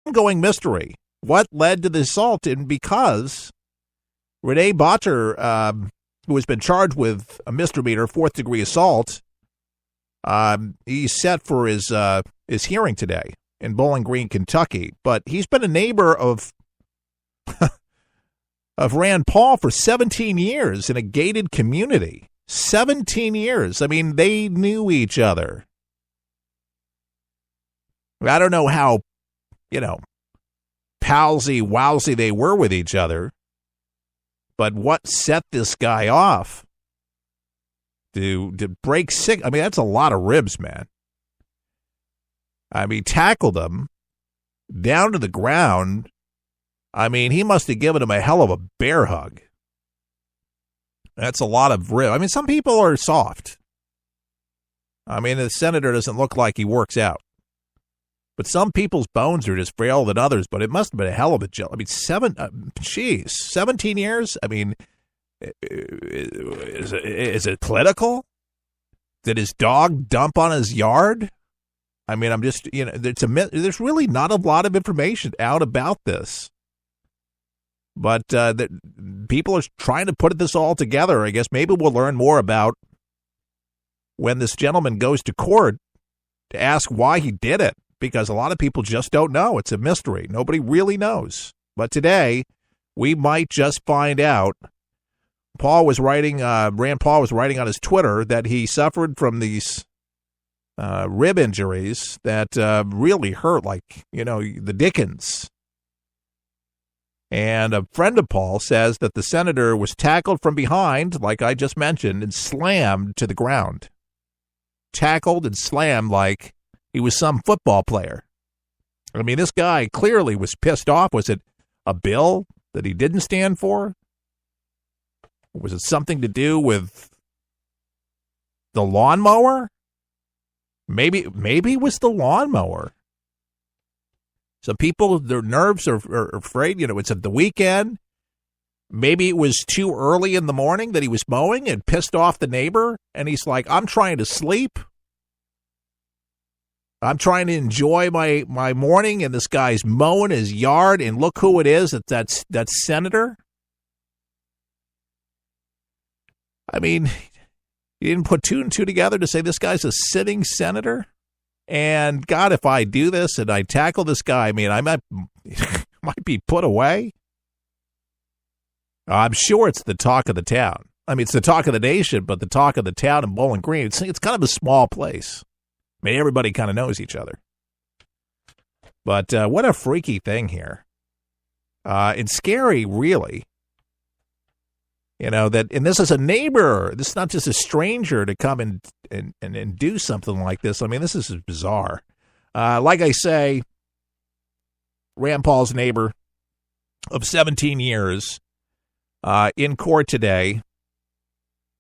ongoing mystery. What led to the assault? And because Rene Botter, who has been charged with a misdemeanor, fourth-degree assault, he's set for his hearing today in Bowling Green, Kentucky. But he's been a neighbor of of Rand Paul for 17 years in a gated community. 17 years. I mean, they knew each other. I don't know how, palsy-wowsy they were with each other, but what set this guy off to break six? I mean, that's a lot of ribs, man. I mean, tackled him down to the ground. I mean, he must have given him a hell of a bear hug. That's a lot of rib. I mean, some people are soft. I mean, the senator doesn't look like he works out. But some people's bones are just frail than others, but it must have been a hell of a job. I mean, 17 years? I mean, is it political? Did his dog dump on his yard? I mean, I'm just, there's really not a lot of information out about this. But people are trying to put this all together. I guess maybe we'll learn more about when this gentleman goes to court to ask why he did it, because a lot of people just don't know. It's a mystery. Nobody really knows. But today, we might just find out. Rand Paul was writing on his Twitter that he suffered from these rib injuries that really hurt like, the Dickens. And a friend of Paul says that the senator was tackled from behind, like I just mentioned, and slammed to the ground. Tackled and slammed like he was some football player. I mean, this guy clearly was pissed off. Was it a bill that he didn't stand for? Was it something to do with the lawnmower? Maybe it was the lawnmower. Some people, their nerves are afraid, it's at the weekend. Maybe it was too early in the morning that he was mowing and pissed off the neighbor. And he's like, I'm trying to sleep. I'm trying to enjoy my morning, and this guy's mowing his yard, and look who it is. That's Senator. I mean, you didn't put two and two together to say this guy's a sitting senator? And God, if I do this and I tackle this guy, I mean, I might be put away. I'm sure it's the talk of the town. I mean, it's the talk of the nation, but the talk of the town in Bowling Green, it's kind of a small place. I mean, everybody kind of knows each other. But what a freaky thing here. It's scary, really. And this is a neighbor. This is not just a stranger to come and do something like this. I mean, this is bizarre. Like I say, Rand Paul's neighbor of 17 years in court today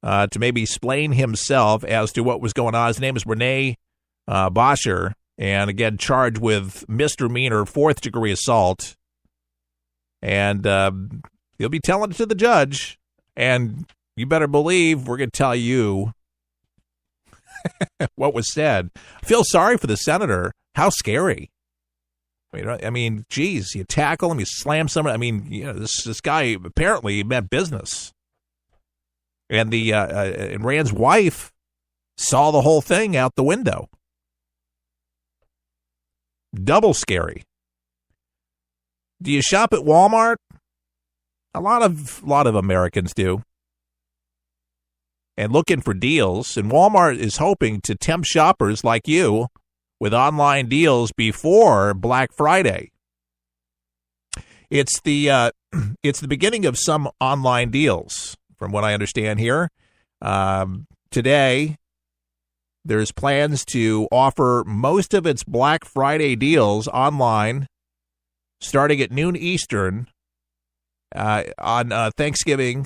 to maybe explain himself as to what was going on. His name is Rene Botter, and again, charged with misdemeanor, fourth-degree assault. And he'll be telling it to the judge. And you better believe we're going to tell you what was said. I feel sorry for the senator. How scary. I mean, geez, you tackle him, you slam someone. I mean, this guy apparently meant business. And and Rand's wife saw the whole thing out the window. Double scary. Do you shop at Walmart? A lot of Americans do. And looking for deals. And Walmart is hoping to tempt shoppers like you with online deals before Black Friday. It's the beginning of some online deals, from what I understand here. Today, there's plans to offer most of its Black Friday deals online starting at noon Eastern. On Thanksgiving,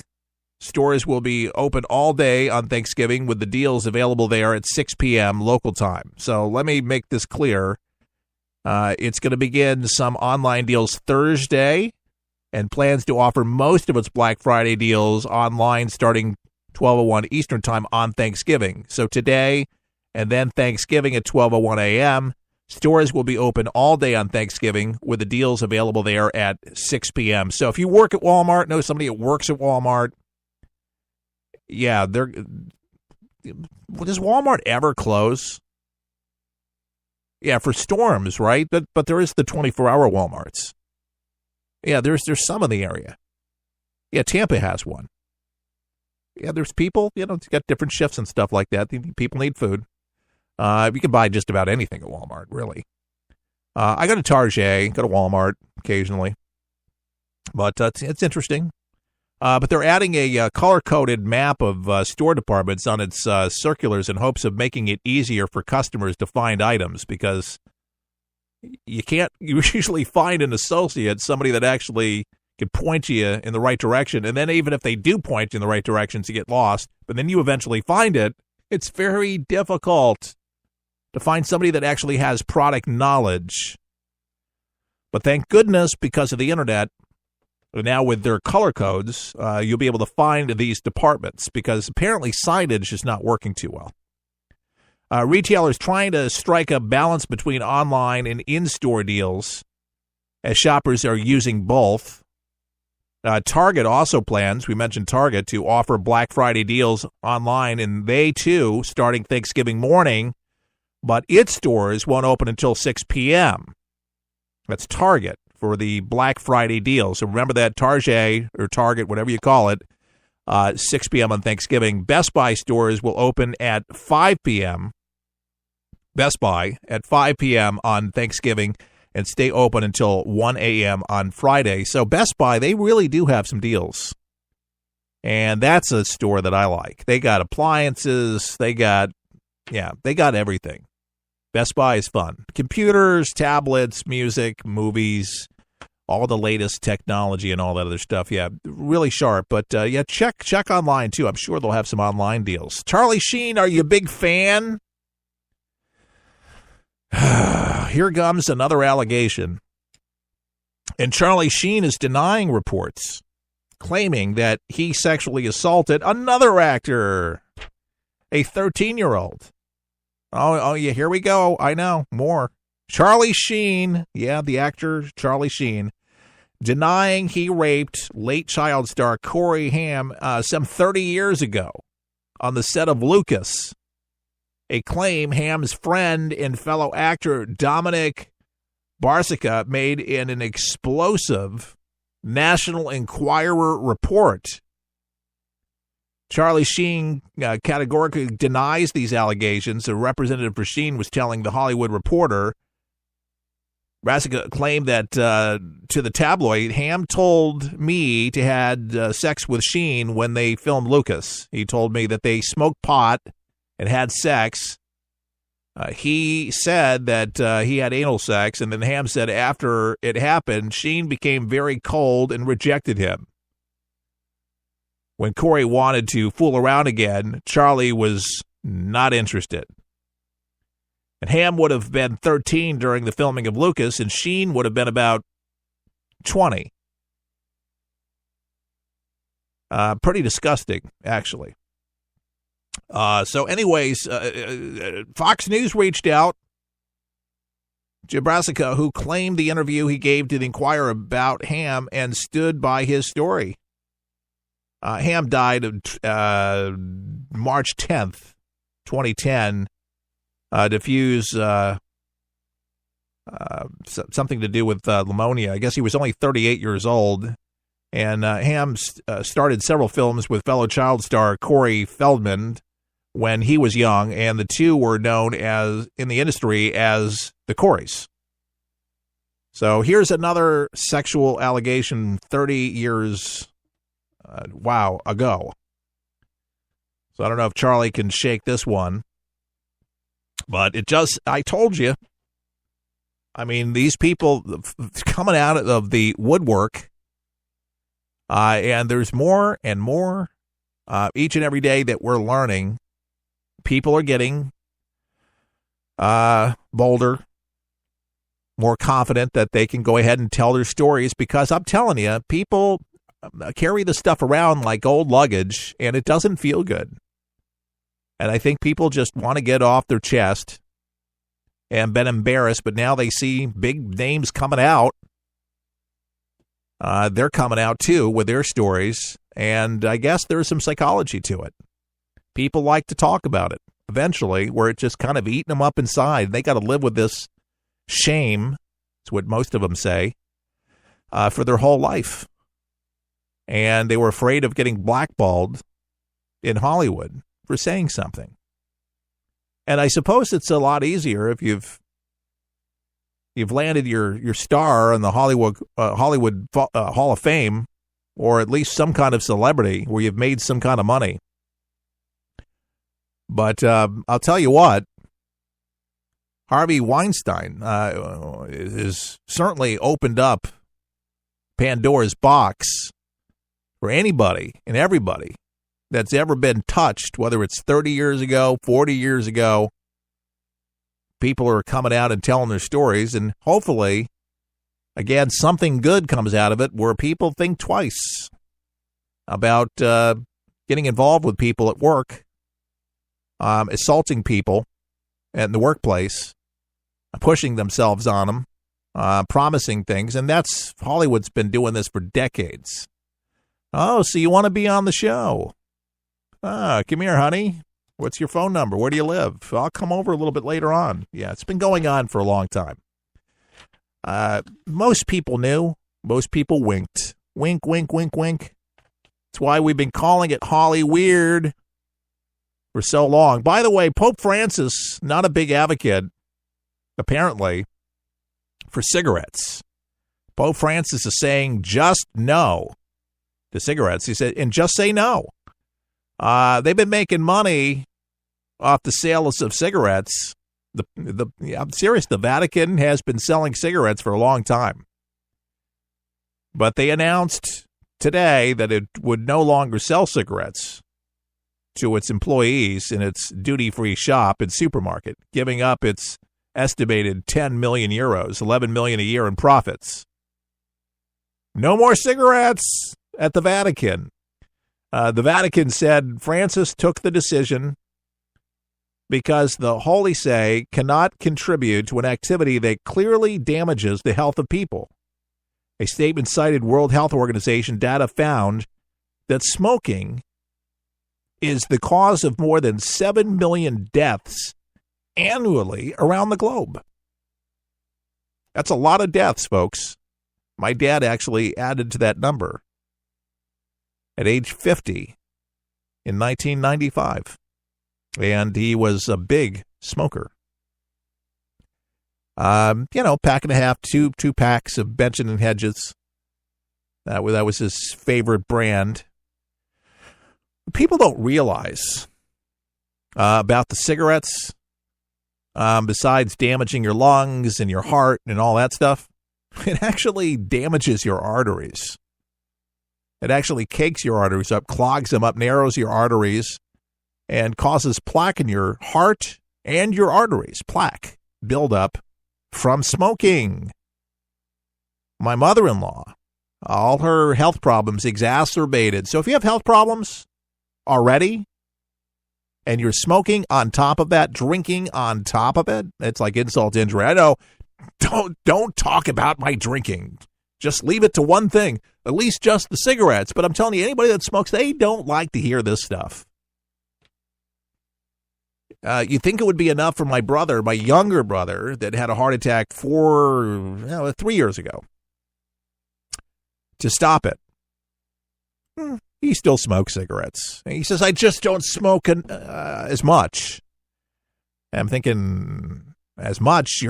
stores will be open all day on Thanksgiving with the deals available there at 6 p.m. local time. So let me make this clear. It's going to begin some online deals Thursday and plans to offer most of its Black Friday deals online starting 12:01 Eastern time on Thanksgiving. So today and then Thanksgiving at 12:01 a.m., Stores will be open all day on Thanksgiving with the deals available there at 6 p.m. So if you work at Walmart, know somebody that works at Walmart, yeah, does Walmart ever close? Yeah, for storms, right? But there is the 24-hour Walmarts. Yeah, there's some in the area. Yeah, Tampa has one. Yeah, there's people, it's got different shifts and stuff like that. People need food. You can buy just about anything at Walmart, really. I go to Target, go to Walmart occasionally. But it's interesting. But they're adding a color-coded map of store departments on its circulars in hopes of making it easier for customers to find items, because you can't usually find an associate, somebody that actually can point you in the right direction. And then even if they do point you in the right directions, you get lost. But then you eventually find it. It's very difficult to find somebody that actually has product knowledge. But thank goodness, because of the internet, now with their color codes, you'll be able to find these departments, because apparently signage is not working too well. Retailers trying to strike a balance between online and in-store deals as shoppers are using both. Target also plans, we mentioned Target, to offer Black Friday deals online, and they too, starting Thanksgiving morning, but its stores won't open until 6 p.m. That's Target for the Black Friday deal. So remember that, Target or Target, whatever you call it, 6 p.m. on Thanksgiving. Best Buy stores will open at 5 p.m. Best Buy at 5 p.m. on Thanksgiving and stay open until 1 a.m. on Friday. So Best Buy, they really do have some deals. And that's a store that I like. They got appliances. They got everything. Best Buy is fun. Computers, tablets, music, movies, all the latest technology and all that other stuff. Yeah, really sharp. But, check online, too. I'm sure they'll have some online deals. Charlie Sheen, are you a big fan? Here comes another allegation. And Charlie Sheen is denying reports, claiming that he sexually assaulted another actor, a 13-year-old. Oh, yeah, here we go. I know, more. Charlie Sheen, the actor Charlie Sheen, denying he raped late child star Corey Haim some 30 years ago on the set of Lucas. A claim Ham's friend and fellow actor Dominic Barsica made in an explosive National Enquirer report. Charlie Sheen categorically denies these allegations. A representative for Sheen was telling The Hollywood Reporter. Barsica claimed that to the tabloid, Ham told me to had sex with Sheen when they filmed Lucas. He told me that they smoked pot and had sex. He said that he had anal sex, and then Ham said after it happened, Sheen became very cold and rejected him. When Corey wanted to fool around again, Charlie was not interested. And Ham would have been 13 during the filming of Lucas, and Sheen would have been about 20. Pretty disgusting, actually. So anyways, Fox News reached out to Barsica, who claimed the interview he gave to the Enquirer about Ham and stood by his story. Ham died March 10th, 2010, diffuse something to do with pneumonia. I guess he was only 38 years old. And Ham started several films with fellow child star Corey Feldman when he was young, and the two were known as in the industry as the Coreys. So here's another sexual allegation 30 years ago. So I don't know if Charlie can shake this one, but I told you. I mean, these people coming out of the woodwork. And there's more and more each and every day that we're learning. People are getting bolder, more confident that they can go ahead and tell their stories, because I'm telling you, people carry the stuff around like old luggage, and it doesn't feel good. And I think people just want to get off their chest and been embarrassed, but now they see big names coming out. They're coming out, too, with their stories, and I guess there's some psychology to it. People like to talk about it, eventually, where it's just kind of eating them up inside. They got to live with this shame, that's what most of them say, for their whole life. And they were afraid of getting blackballed in Hollywood for saying something. And I suppose it's a lot easier if you've landed your star in the Hollywood Hall of Fame, or at least some kind of celebrity where you've made some kind of money. But I'll tell you what, Harvey Weinstein has certainly opened up Pandora's box for anybody and everybody that's ever been touched, whether it's 30 years ago, 40 years ago. People are coming out and telling their stories, and hopefully, again, something good comes out of it where people think twice about getting involved with people at work, assaulting people in the workplace, pushing themselves on them, promising things, and that's Hollywood's been doing this for decades. Oh, so you want to be on the show? Come here, honey. What's your phone number? Where do you live? I'll come over a little bit later on. Yeah, it's been going on for a long time. Most people knew. Most people winked. Wink, wink, wink, wink. That's why we've been calling it Holly Weird for so long. By the way, Pope Francis, not a big advocate, apparently, for cigarettes. Pope Francis is saying just no to cigarettes. He said, and just say no. They've been making money off the sales of cigarettes. I'm serious. The Vatican has been selling cigarettes for a long time. But they announced today that it would no longer sell cigarettes to its employees in its duty-free shop and supermarket, giving up its estimated 10 million euros, 11 million a year in profits. No more cigarettes at the Vatican. The Vatican said Francis took the decision because the Holy See cannot contribute to an activity that clearly damages the health of people. A statement cited World Health Organization data found that smoking is the cause of more than 7 million deaths annually around the globe. That's a lot of deaths, folks. My dad actually added to that number at age 50 in 1995. And he was a big smoker. Pack and a half, two packs of Benson and Hedges. That was his favorite brand. People don't realize about the cigarettes, besides damaging your lungs and your heart and all that stuff, it actually damages your arteries. It actually cakes your arteries up, clogs them up, narrows your arteries, and causes plaque in your heart and your arteries. Plaque buildup from smoking. My mother-in-law, all her health problems exacerbated. So if you have health problems already, and you're smoking on top of that, drinking on top of it, it's like insult to injury. I know, don't talk about my drinking. Just leave it to one thing, at least just the cigarettes. But I'm telling you, anybody that smokes, they don't like to hear this stuff. You think it would be enough for my brother, my younger brother, that had a heart attack 3 years ago, to stop it. He still smokes cigarettes. He says, I just don't smoke as much. And I'm thinking, as much?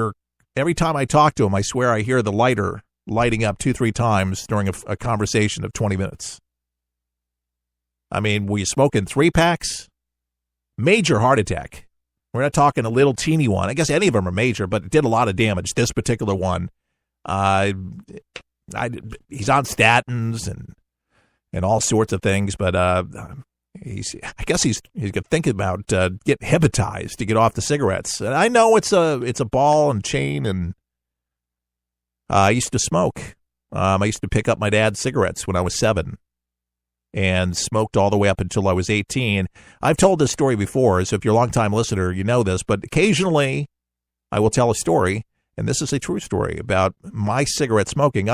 Every time I talk to him, I swear I hear the lighter lighting up 2-3 times during a conversation of 20 minutes. I mean, were you smoking 3 packs? Major heart attack. We're not talking a little teeny one. I guess any of them are major, but it did a lot of damage. This particular one, he's on statins and all sorts of things, but I guess he's thinking about getting hypnotized to get off the cigarettes. And I know it's a ball and chain, and I used to smoke. I used to pick up my dad's cigarettes when I was 7. And smoked all the way up until I was 18. I've told this story before, so if you're a longtime listener, you know this. But occasionally, I will tell a story, and this is a true story about my cigarette smoking.